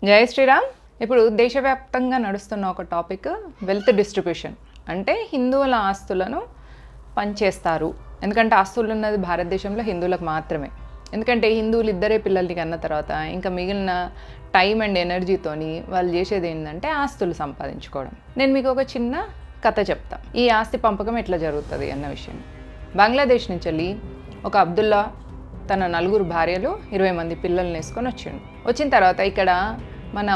జై శ్రీరామ్. ఇప్పుడు దేశవ్యాప్తంగా నడుస్తున్న ఒక టాపిక్ వెల్త్ డిస్ట్రిబ్యూషన్. అంటే హిందువుల ఆస్తులను పంచేస్తారు. ఎందుకంటే ఆస్తులు ఉన్నది భారతదేశంలో హిందువులకు మాత్రమే. ఎందుకంటే హిందువులు ఇద్దరే పిల్లల్ని కన్న తర్వాత ఇంకా మిగిలిన టైం అండ్ ఎనర్జీతోని వాళ్ళు చేసేది ఏంటంటే ఆస్తులు సంపాదించుకోవడం. నేను మీకు ఒక చిన్న కథ చెప్తా, ఈ ఆస్తి పంపకం ఎట్లా జరుగుతుంది అన్న విషయం. బంగ్లాదేశ్ నుంచి వెళ్ళి ఒక అబ్దుల్లా తన 9 భార్యలు 20 మంది పిల్లల్ని వేసుకొని వచ్చిన తర్వాత ఇక్కడ మన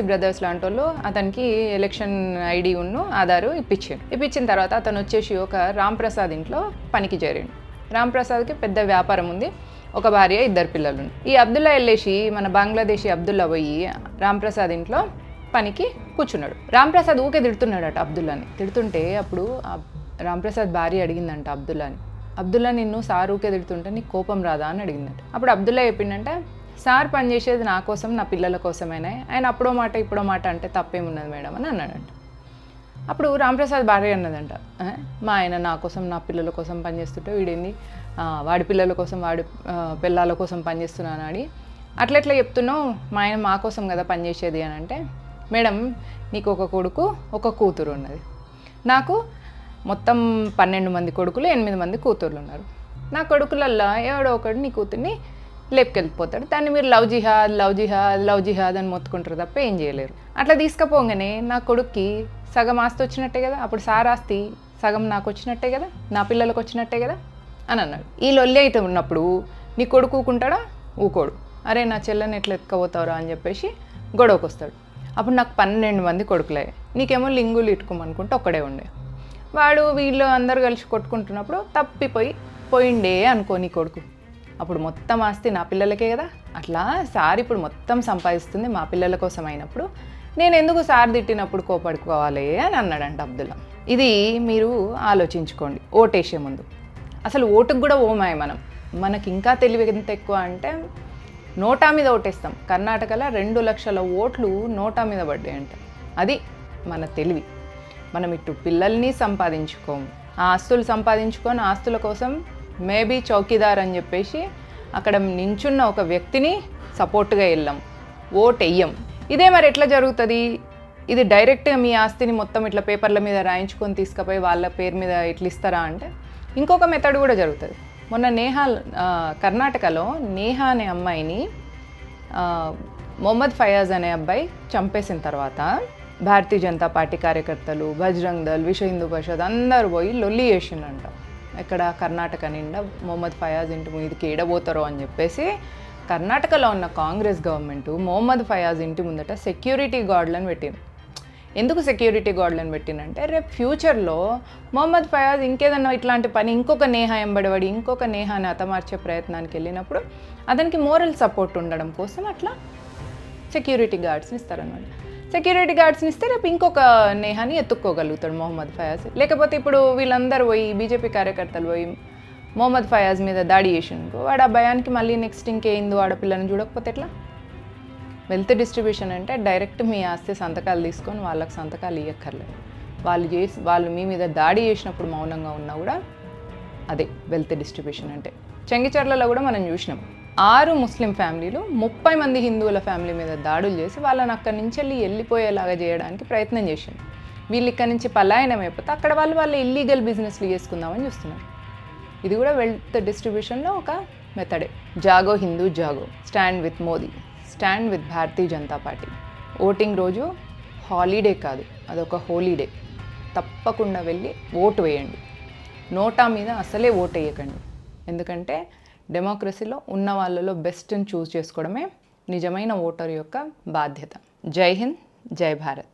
బ్రదర్స్ లాంటి వాళ్ళు అతనికి ఎలక్షన్ ఐడి ఆధారు ఇప్పించిన తర్వాత అతను వచ్చేసి ఒక రామ్ ప్రసాద్ ఇంట్లో పనికి చేరాడు. రామ్ ప్రసాద్కి పెద్ద వ్యాపారం ఉంది, ఒక భార్య 2 పిల్లలు. ఈ అబ్దుల్లా వెళ్ళేసి మన బంగ్లాదేశీ అబ్దుల్లా పోయి రామ్ ప్రసాద్ ఇంట్లో పనికి కూర్చున్నాడు. రామ్ ప్రసాద్ ఊకే తిడుతున్నాడట అబ్దుల్లాని. తిడుతుంటే అప్పుడు రామ్ ప్రసాద్ భార్య అడిగిందంట అబ్దుల్లా నిన్ను సార్ ఊకే తిడుతుంటే నీకు కోపం రాదా అని అడిగిందంట. అప్పుడు అబ్దుల్లా చెప్పిందంటే సార్ పనిచేసేది నా కోసం నా పిల్లల కోసమైనా, ఆయన అప్పుడో మాట ఇప్పుడో మాట అంటే తప్పేమున్నది మేడం అని అన్నాడంట. అప్పుడు రాంప్రసాద్ భార్య అన్నదంట, మా ఆయన నా కోసం నా పిల్లల కోసం పనిచేస్తుంటే వీడేంది వాడి పిల్లల కోసం వాడి పిల్లల కోసం పనిచేస్తున్నాను అని అట్లెట్లా చెప్తున్నావు, మా ఆయన మా కోసం కదా పనిచేసేది అని అంటే, మేడం నీకు ఒక కొడుకు ఒక కూతురు ఉన్నది, నాకు మొత్తం 12 మంది కొడుకులు 8 మంది కూతుర్లు ఉన్నారు. నా కొడుకులల్లా ఎవడో ఒకడు నీ కూతుర్ని లేపుకెళ్ళిపోతాడు, దాన్ని మీరు లవ్ జిహాద్ అని మొత్తుకుంటారు తప్ప ఏం చేయలేరు. అట్లా తీసుకుపోగానే నా కొడుక్కి సగం ఆస్తి వచ్చినట్టే కదా, అప్పుడు సార్ ఆస్తి సగం నాకు వచ్చినట్టే కదా, నా పిల్లలకు వచ్చినట్టే కదా అని అన్నాడు. ఈ లొల్లి అయితే ఉన్నప్పుడు నీ కొడుకు ఊకుంటాడా? ఊకోడు. అరే నా చెల్లెని ఎట్లా ఎత్తుకోపోతావురా అని చెప్పేసి గొడవకు వస్తాడు. అప్పుడు నాకు 12 మంది కొడుకులే, నీకేమో లింగులు ఇట్టుకోమనుకుంటే ఒక్కడే ఉండే. వాడు వీళ్ళు అందరూ కలిసి కొట్టుకుంటున్నప్పుడు పోయిండే అనుకో నీ కొడుకు, అప్పుడు మొత్తం ఆస్తి నా పిల్లలకే కదా. అట్లా సార్ ఇప్పుడు మొత్తం సంపాదిస్తుంది మా పిల్లల కోసం అయినప్పుడు నేను ఎందుకు సార్ తిట్టినప్పుడు కోపడుకోవాలి అని అన్నాడంట అబ్దుల్లా. ఇది మీరు ఆలోచించుకోండి ఓటేసే ముందు. అసలు ఓటుకు కూడా ఓమాయి మనకి ఇంకా తెలివి ఎంత ఎక్కువ అంటే నోటా మీద ఓటేస్తాం. కర్ణాటకలో 2 లక్షల ఓట్లు నోటా మీద పడ్డాయంట. అది మన తెలివి. మనం ఇటు పిల్లల్ని సంపాదించుకోము, ఆస్తులు సంపాదించుకొని ఆస్తుల కోసం మేబీ చౌకీదార్ అని చెప్పేసి అక్కడ నించున్న ఒక వ్యక్తిని సపోర్ట్గా వెళ్ళాం, ఓట్ వెయ్యం. ఇదే మరి ఎట్లా జరుగుతుంది? ఇది డైరెక్ట్గా మీ ఆస్తిని మొత్తం ఇట్లా పేపర్ల మీద రాయించుకొని తీసుకుపోయి వాళ్ళ పేరు మీద ఇట్లా ఇస్తారా అంటే ఇంకొక మెథడ్ కూడా జరుగుతుంది. మొన్న కర్ణాటకలో నేహా అనే అమ్మాయిని మొహమ్మద్ ఫయాజ్ అనే అబ్బాయి చంపేసిన తర్వాత భారతీయ జనతా పార్టీ కార్యకర్తలు, బజరంగ్ దళ్, విశ్వ హిందూ పరిషత్ అందరూ పోయి లొల్లి చేసిండంట. ఇక్కడ కర్ణాటక నిండా మొహమ్మద్ ఫయాజ్ ఇంటి మీదకి ఏడబోతారో అని చెప్పేసి కర్ణాటకలో ఉన్న కాంగ్రెస్ గవర్నమెంట్ మొహమ్మద్ ఫయాజ్ ఇంటి ముందట సెక్యూరిటీ గార్డులను పెట్టింది. ఎందుకు సెక్యూరిటీ గార్డులను పెట్టిందంటే రేపు ఫ్యూచర్లో మొహమ్మద్ ఫయాజ్ ఇంకేదన్నా ఇట్లాంటి పని ఇంకొక నేహా ఎంబడబడి ఇంకొక నేహాని హతమార్చే ప్రయత్నానికి వెళ్ళినప్పుడు అతనికి మోరల్ సపోర్ట్ ఉండడం కోసం అట్లా సెక్యూరిటీ గార్డ్స్ని ఇస్తారనమాట. సెక్యూరిటీ గార్డ్స్ని ఇస్తే రేపు ఇంకొక నేహాని ఎత్తుక్కోగలుగుతాడు మొహమ్మద్ ఫయాజ్. లేకపోతే ఇప్పుడు వీళ్ళందరూ పోయి బీజేపీ కార్యకర్తలు పోయి మొహమ్మద్ ఫయాజ్ మీద దాడి చేసినుకో వాడు ఆ భయానికి మళ్ళీ నెక్స్ట్ ఇంకేందో ఆడపిల్లని చూడకపోతే ఎట్లా? వెల్త్ డిస్ట్రిబ్యూషన్ అంటే డైరెక్ట్ మీ ఆస్తి సంతకాలు తీసుకొని వాళ్ళకి సంతకాలు ఇవ్వక్కర్లేదు. వాళ్ళు మీ మీద దాడి చేసినప్పుడు మౌనంగా ఉన్నా కూడా అదే వెల్త్ డిస్ట్రిబ్యూషన్ అంటే. చెంగిచెర్లలో కూడా మనం చూసినాం 6 ముస్లిం ఫ్యామిలీలు 30 మంది హిందువుల ఫ్యామిలీ మీద దాడులు చేసి వాళ్ళని అక్కడి నుంచి వెళ్ళిపోయేలాగా చేయడానికి ప్రయత్నం చేసింది. వీళ్ళు ఇక్కడి నుంచి పలాయనం అయిపోతే అక్కడ వాళ్ళు ఇల్లీగల్ బిజినెస్లు చేసుకుందామని చూస్తున్నారు. ఇది కూడా వెల్త్ డిస్ట్రిబ్యూషన్లో ఒక మెథడే. జాగో హిందూ జాగో, stand with Modi, stand with Bharatiya Janata Party. Voting రోజు హాలిడే కాదు, అదొక హోలీడే. తప్పకుండా వెళ్ళి ఓటు వేయండి. నోటా మీద అసలే ఓటు వేయకండి. ఎందుకంటే డెమోక్రసీలో ఉన్న వాళ్ళలో బెస్ట్ని చూస్ చేసుకోవడమే నిజమైన ఓటర్ యొక్క బాధ్యత. జై హింద్, జై భారత్.